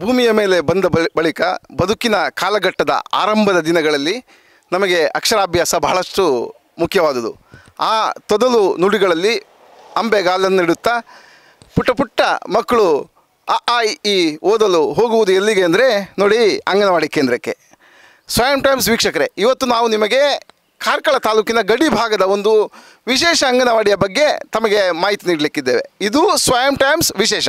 ಭೂಮಿಯ ಮೇಲೆ ಬಂದ ಬಳಿಕ ಬದುಕಿನ ಕಾಲಘಟ್ಟದ ಆರಂಭದ ದಿನಗಳಲ್ಲಿ ನಮಗೆ ಅಕ್ಷರಾಭ್ಯಾಸ ಬಹಳಷ್ಟು ಮುಖ್ಯವಾದುದು. ಆ ತೊದಲು ನುಡಿಗಳಲ್ಲಿ ಅಂಬೆಗಾಲನ್ನಿಡುತ್ತಾ ಪುಟ್ಟ ಪುಟ್ಟ ಮಕ್ಕಳು ಅ ಆ ಇ ಓದಲು ಹೋಗುವುದು ಎಲ್ಲಿಗೆ ಅಂದರೆ ನೋಡಿ, ಅಂಗನವಾಡಿ ಕೇಂದ್ರಕ್ಕೆ. ಸ್ವಯಂ ಟೈಮ್ಸ್ ವೀಕ್ಷಕರೇ, ಇವತ್ತು ನಾವು ನಿಮಗೆ ಕಾರ್ಕಳ ತಾಲೂಕಿನ ಗಡಿ ಭಾಗದ ಒಂದು ವಿಶೇಷ ಅಂಗನವಾಡಿಯ ಬಗ್ಗೆ ತಮಗೆ ಮಾಹಿತಿ ನೀಡಲಿಕ್ಕಿದ್ದೇವೆ. ಇದು ಸ್ವಯಂ ಟೈಮ್ಸ್ ವಿಶೇಷ.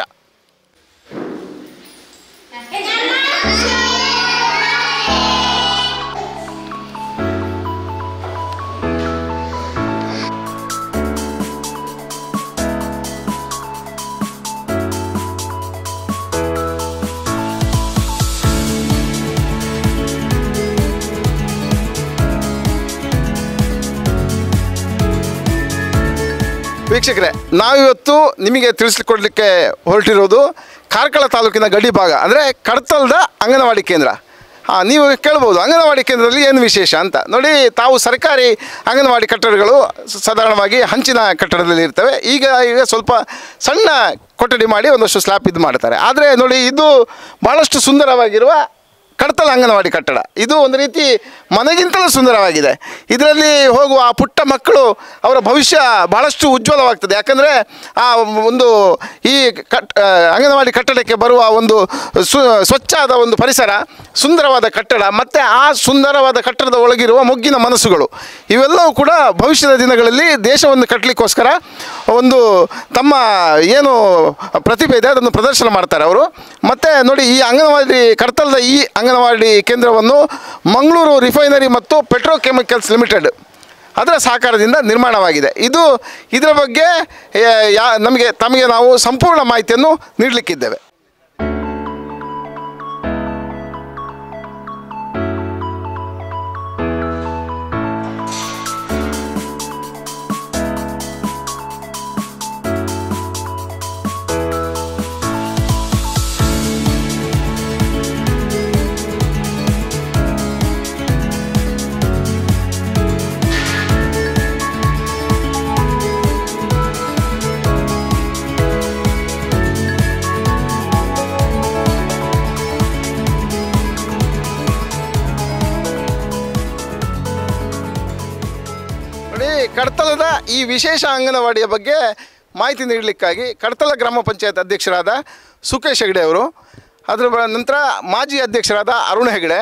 ವೀಕ್ಷಕರೇ, ನಾವಿವತ್ತು ನಿಮಗೆ ತಿಳಿಸಿಕೊಡಲಿಕ್ಕೆ ಹೊರಟಿರೋದು ಕಾರ್ಕಳ ತಾಲೂಕಿನ ಗಡಿ ಭಾಗ, ಅಂದರೆ ಕಡತಲದ ಅಂಗನವಾಡಿ ಕೇಂದ್ರ. ನೀವು ಕೇಳ್ಬೋದು, ಅಂಗನವಾಡಿ ಕೇಂದ್ರದಲ್ಲಿ ಏನು ವಿಶೇಷ ಅಂತ. ನೋಡಿ, ತಾವು ಸರ್ಕಾರಿ ಅಂಗನವಾಡಿ ಕಟ್ಟಡಗಳು ಸಾಧಾರಣವಾಗಿ ಹಂಚಿನ ಕಟ್ಟಡದಲ್ಲಿ ಇರ್ತವೆ. ಈಗ ಸ್ವಲ್ಪ ಸಣ್ಣ ಕೊಠಡಿ ಮಾಡಿ ಒಂದಷ್ಟು ಸ್ಲ್ಯಾಪ್ ಇದು ಮಾಡ್ತಾರೆ. ಆದರೆ ನೋಡಿ, ಇದು ಭಾಳಷ್ಟು ಸುಂದರವಾಗಿರುವ ಕಡತಲ ಅಂಗನವಾಡಿ ಕಟ್ಟಡ. ಇದು ಒಂದು ರೀತಿ ಮನೆಗಿಂತಲೂ ಸುಂದರವಾಗಿದೆ. ಇದರಲ್ಲಿ ಹೋಗುವ ಆ ಪುಟ್ಟ ಮಕ್ಕಳು ಅವರ ಭವಿಷ್ಯ ಭಾಳಷ್ಟು ಉಜ್ವಲವಾಗ್ತದೆ. ಯಾಕಂದರೆ ಆ ಒಂದು ಈ ಅಂಗನವಾಡಿ ಕಟ್ಟಡಕ್ಕೆ ಬರುವ ಒಂದು ಸ್ವಚ್ಛವಾದ ಒಂದು ಪರಿಸರ, ಸುಂದರವಾದ ಕಟ್ಟಡ, ಮತ್ತು ಆ ಸುಂದರವಾದ ಕಟ್ಟಡದ ಒಳಗಿರುವ ಮೊಗ್ಗಿನ ಮನಸ್ಸುಗಳು, ಇವೆಲ್ಲವೂ ಕೂಡ ಭವಿಷ್ಯದ ದಿನಗಳಲ್ಲಿ ದೇಶವನ್ನು ಕಟ್ಟಲಿಕ್ಕೋಸ್ಕರ ಒಂದು ತಮ್ಮ ಏನು ಪ್ರತಿಭೆ ಇದೆ ಅದನ್ನು ಪ್ರದರ್ಶನ ಮಾಡ್ತಾರೆ ಅವರು. ಮತ್ತು ನೋಡಿ, ಈ ಅಂಗನವಾಡಿ ಕಡತಲದ ಈ ಅಂಗನವಾಡಿ ಕೇಂದ್ರವನ್ನು ಮಂಗಳೂರು ರಿಫೈನರಿ ಮತ್ತು ಪೆಟ್ರೋಕೆಮಿಕಲ್ಸ್ ಲಿಮಿಟೆಡ್ ಅದರ ಸಹಕಾರದಿಂದ ನಿರ್ಮಾಣವಾಗಿದೆ. ಇದರ ಬಗ್ಗೆ ತಮಗೆ ನಾವು ಸಂಪೂರ್ಣ ಮಾಹಿತಿಯನ್ನು ನೀಡಲಿಕ್ಕಿದ್ದೇವೆ. ಕಡತಲದ ಈ ವಿಶೇಷ ಅಂಗನವಾಡಿಯ ಬಗ್ಗೆ ಮಾಹಿತಿ ನೀಡಲಿಕ್ಕಾಗಿ ಕಡತಲ ಗ್ರಾಮ ಪಂಚಾಯತ್ ಅಧ್ಯಕ್ಷರಾದ ಸುಖೇಶ್ ಹೆಗಡೆ ಅವರು, ಅದರ ನಂತರ ಮಾಜಿ ಅಧ್ಯಕ್ಷರಾದ ಅರುಣ್ ಹೆಗಡೆ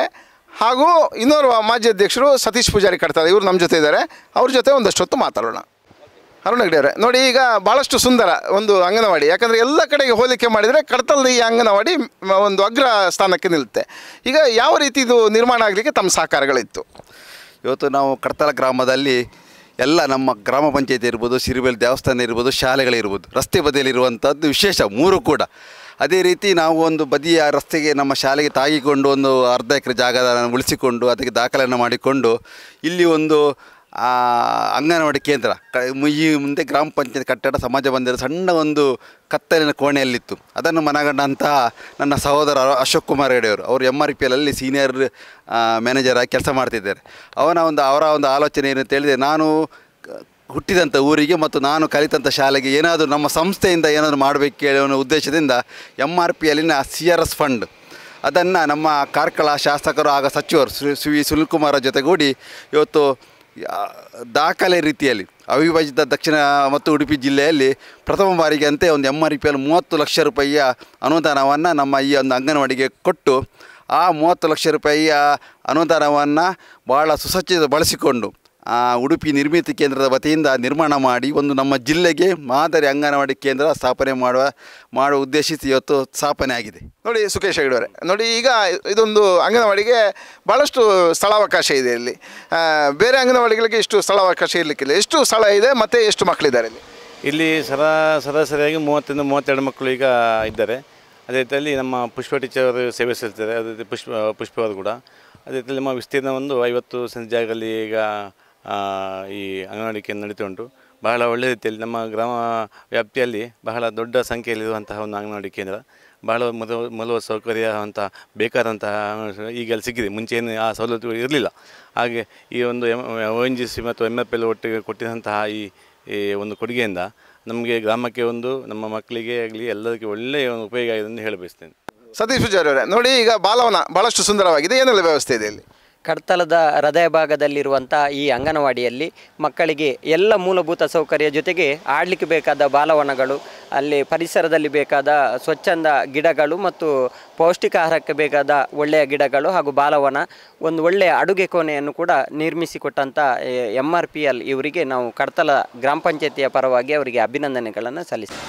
ಹಾಗೂ ಇನ್ನೋರ್ವ ಮಾಜಿ ಅಧ್ಯಕ್ಷರು ಸತೀಶ್ ಪೂಜಾರಿ ಕಡತಲ, ಇವರು ನಮ್ಮ ಜೊತೆ ಇದ್ದಾರೆ. ಅವ್ರ ಜೊತೆ ಒಂದಷ್ಟು ಹೊತ್ತು ಮಾತಾಡೋಣ. ಅರುಣ್ ಹೆಗಡೆ ಅವರೇ, ನೋಡಿ, ಈಗ ಭಾಳಷ್ಟು ಸುಂದರ ಒಂದು ಅಂಗನವಾಡಿ. ಯಾಕಂದರೆ ಎಲ್ಲ ಕಡೆಗೆ ಹೋಲಿಕೆ ಮಾಡಿದರೆ ಕಡತಲದ ಈ ಅಂಗನವಾಡಿ ಒಂದು ಅಗ್ರ ಸ್ಥಾನಕ್ಕೆ ನಿಲ್ಲುತ್ತೆ. ಈಗ ಯಾವ ರೀತಿ ಇದು ನಿರ್ಮಾಣ ಆಗಲಿಕ್ಕೆ ತಮ್ಮ ಸಹಕಾರಗಳಿತ್ತು? ಇವತ್ತು ನಾವು ಕಡತಲ ಗ್ರಾಮದಲ್ಲಿ ಎಲ್ಲ ನಮ್ಮ ಗ್ರಾಮ ಪಂಚಾಯತಿ ಇರ್ಬೋದು, ಸಿರಿಬೆಲ್ ದೇವಸ್ಥಾನ ಇರ್ಬೋದು, ಶಾಲೆಗಳಿರ್ಬೋದು, ರಸ್ತೆ ಬದಿಯಲ್ಲಿರುವಂಥದ್ದು ವಿಶೇಷ 3 ಕೂಡ. ಅದೇ ರೀತಿ ನಾವು ಒಂದು ಬದಿಯ ರಸ್ತೆಗೆ ನಮ್ಮ ಶಾಲೆಗೆ ತಾಗಿಕೊಂಡು ಒಂದು ಅರ್ಧ ಎಕರೆ ಜಾಗವನ್ನು ಉಳಿಸಿಕೊಂಡು ಅದಕ್ಕೆ ದಾಖಲೆಯನ್ನು ಮಾಡಿಕೊಂಡು ಇಲ್ಲಿ ಒಂದು ಅಂಗನವಾಡಿ ಕೇಂದ್ರ ಈ ಮುಂದೆ ಗ್ರಾಮ ಪಂಚಾಯತ್ ಕಟ್ಟಡ ಸಮಾಜ ಮಂದಿರ ಸಣ್ಣ ಒಂದು ಕತ್ತಲಿನ ಕೋಣೆಯಲ್ಲಿತ್ತು. ಅದನ್ನು ಮನಗಂಡಂತಹ ನನ್ನ ಸಹೋದರ ಅಶೋಕ್ ಕುಮಾರ್ ಹೆಗಡೆ ಅವರು MRPLಲ್ಲಿ ಸೀನಿಯರ್ ಮ್ಯಾನೇಜರ್ ಆಗಿ ಕೆಲಸ ಮಾಡ್ತಿದ್ದಾರೆ. ಅವರ ಒಂದು ಆಲೋಚನೆ ಏನು ಅಂತ ಹೇಳಿದರೆ, ನಾನು ಹುಟ್ಟಿದಂಥ ಊರಿಗೆ ಮತ್ತು ನಾನು ಕಲಿತಂಥ ಶಾಲೆಗೆ ಏನಾದರೂ ನಮ್ಮ ಸಂಸ್ಥೆಯಿಂದ ಏನಾದರೂ ಮಾಡಬೇಕು ಹೇಳೋ ಉದ್ದೇಶದಿಂದ MRPLನ CRS ಫಂಡ್ ಅದನ್ನು ನಮ್ಮ ಕಾರ್ಕಳ ಶಾಸಕರು ಆಗ ಸಚಿವರು ಶ್ರೀ ಸುನಿಲ್ ಕುಮಾರ್ ಜೊತೆಗೂಡಿ ಇವತ್ತು ದಾಖಲೆ ರೀತಿಯಲ್ಲಿ ಅವಿಭಜಿತ ದಕ್ಷಿಣ ಮತ್ತು ಉಡುಪಿ ಜಿಲ್ಲೆಯಲ್ಲಿ ಪ್ರಥಮ ಬಾರಿಗೆ ಅಂತೆ ಒಂದು MRPL 30 ಲಕ್ಷ ರೂಪಾಯಿಯ ಅನುದಾನವನ್ನು ನಮ್ಮ ಈ ಒಂದು ಅಂಗನವಾಡಿಗೆ ಕೊಟ್ಟು, ಆ 30 ಲಕ್ಷ ರೂಪಾಯಿಯ ಅನುದಾನವನ್ನು ಭಾಳ ಸುಸಜ್ಜಿತ ಬಳಸಿಕೊಂಡು ಉಡುಪಿ ನಿರ್ಮಿತಿ ಕೇಂದ್ರದ ವತಿಯಿಂದ ನಿರ್ಮಾಣ ಮಾಡಿ ಒಂದು ನಮ್ಮ ಜಿಲ್ಲೆಗೆ ಮಾದರಿ ಅಂಗನವಾಡಿ ಕೇಂದ್ರ ಸ್ಥಾಪನೆ ಮಾಡುವ ಉದ್ದೇಶಿಸಿ ಇವತ್ತು ಸ್ಥಾಪನೆ ಆಗಿದೆ. ನೋಡಿ ಸುಖೇಶ್ ಹೆಗಡೆ ಅವರೇ, ನೋಡಿ, ಈಗ ಇದೊಂದು ಅಂಗನವಾಡಿಗೆ ಭಾಳಷ್ಟು ಸ್ಥಳಾವಕಾಶ ಇದೆ. ಇಲ್ಲಿ ಬೇರೆ ಅಂಗನವಾಡಿಗಳಿಗೆ ಇಷ್ಟು ಸ್ಥಳಾವಕಾಶ ಇರಲಿಕ್ಕಿಲ್ಲ. ಎಷ್ಟು ಸ್ಥಳ ಇದೆ ಮತ್ತು ಎಷ್ಟು ಮಕ್ಕಳಿದ್ದಾರೆ ಇಲ್ಲಿ? ಸರಾಸರಿಯಾಗಿ 30-32 ಮಕ್ಕಳು ಈಗ ಇದ್ದಾರೆ. ಅದೇ ರೀತಿಯಲ್ಲಿ ನಮ್ಮ ಪುಷ್ಪ ಟೀಚರ್ ಅವರು ಸೇವೆ ಸಲ್ಲಿಸ್ತಾರೆ. ಅದೇ ರೀತಿ ಪುಷ್ಪ ಅವರು ಕೂಡ. ಅದೇ ರೀತಿಯಲ್ಲಿ ನಮ್ಮ ವಿಸ್ತೀರ್ಣ ಒಂದು 50 ಸೆಂಟ್ ಜಾಗದಲ್ಲಿ ಈಗ ಈ ಅಂಗನವಾಡಿ ಕೇಂದ್ರ ನಡೀತಾ ಉಂಟು. ಬಹಳ ಒಳ್ಳೆಯ ರೀತಿಯಲ್ಲಿ ನಮ್ಮ ಗ್ರಾಮ ವ್ಯಾಪ್ತಿಯಲ್ಲಿ ಬಹಳ ದೊಡ್ಡ ಸಂಖ್ಯೆಯಲ್ಲಿರುವಂತಹ ಒಂದು ಅಂಗನವಾಡಿ ಕೇಂದ್ರ. ಭಾಳ ಮೂಲಭೂತ ಸೌಕರ್ಯ ಅಂತ ಬೇಕಾದಂತಹ ಈಗೆಲ್ಲ ಸಿಕ್ಕಿದೆ. ಮುಂಚೆ ಏನು ಆ ಸವಲತ್ತುಗಳು ಇರಲಿಲ್ಲ. ಹಾಗೆ ಈ ಒಂದು ONGC ಮತ್ತು MRPL ಒಟ್ಟಿಗೆ ಕೊಟ್ಟಿರುವಂತಹ ಈ ಒಂದು ಕೊಡುಗೆಯಿಂದ ನಮಗೆ ಗ್ರಾಮಕ್ಕೆ ಒಂದು ನಮ್ಮ ಮಕ್ಕಳಿಗೆ ಆಗಲಿ ಎಲ್ಲದಕ್ಕೆ ಒಳ್ಳೆಯ ಒಂದು ಉಪಯೋಗ ಆಗಿದೆ ಎಂದು ಹೇಳಬಯಸ್ತೇನೆ. ಸತೀಶ್ ಪೂಜಾರಿ ಅವರೇ, ನೋಡಿ ಈಗ ಬಾಲವನ ಭಾಳಷ್ಟು ಸುಂದರವಾಗಿದೆ, ಏನೆಲ್ಲ ವ್ಯವಸ್ಥೆ ಇದೆ ಇಲ್ಲಿ? ಕಡ್ತಲದ ಹೃದಯ ಭಾಗದಲ್ಲಿರುವಂಥ ಈ ಅಂಗನವಾಡಿಯಲ್ಲಿ ಮಕ್ಕಳಿಗೆ ಎಲ್ಲ ಮೂಲಭೂತ ಸೌಕರ್ಯ ಜೊತೆಗೆ ಆಡಲಿಕ್ಕೆ ಬೇಕಾದ ಬಾಲವನಗಳು, ಅಲ್ಲಿ ಪರಿಸರದಲ್ಲಿ ಬೇಕಾದ ಸ್ವಚ್ಛಂದ ಗಿಡಗಳು ಮತ್ತು ಪೌಷ್ಟಿಕ ಆಹಾರಕ್ಕೆ ಬೇಕಾದ ಒಳ್ಳೆಯ ಗಿಡಗಳು ಹಾಗೂ ಬಾಲವನ, ಒಂದು ಒಳ್ಳೆಯ ಅಡುಗೆ ಕೋಣೆಯನ್ನು ಕೂಡ ನಿರ್ಮಿಸಿಕೊಟ್ಟಂಥ MRPL ಇವರಿಗೆ ನಾವು ಕಡ್ತಲ ಗ್ರಾಮ ಪಂಚಾಯತಿಯ ಪರವಾಗಿ ಅವರಿಗೆ ಅಭಿನಂದನೆಗಳನ್ನು ಸಲ್ಲಿಸ್ತೀವಿ.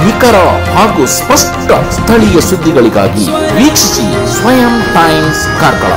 ನಿಖರ ಹಾಗೂ ಸ್ಪಷ್ಟ ಸ್ಥಳೀಯ ಸುದ್ದಿಗಳಿಗಾಗಿ ವೀಕ್ಷಿಸಿ ಸ್ವಯಂ ಟೈಮ್ಸ್ ಕಾರ್ಕಳ.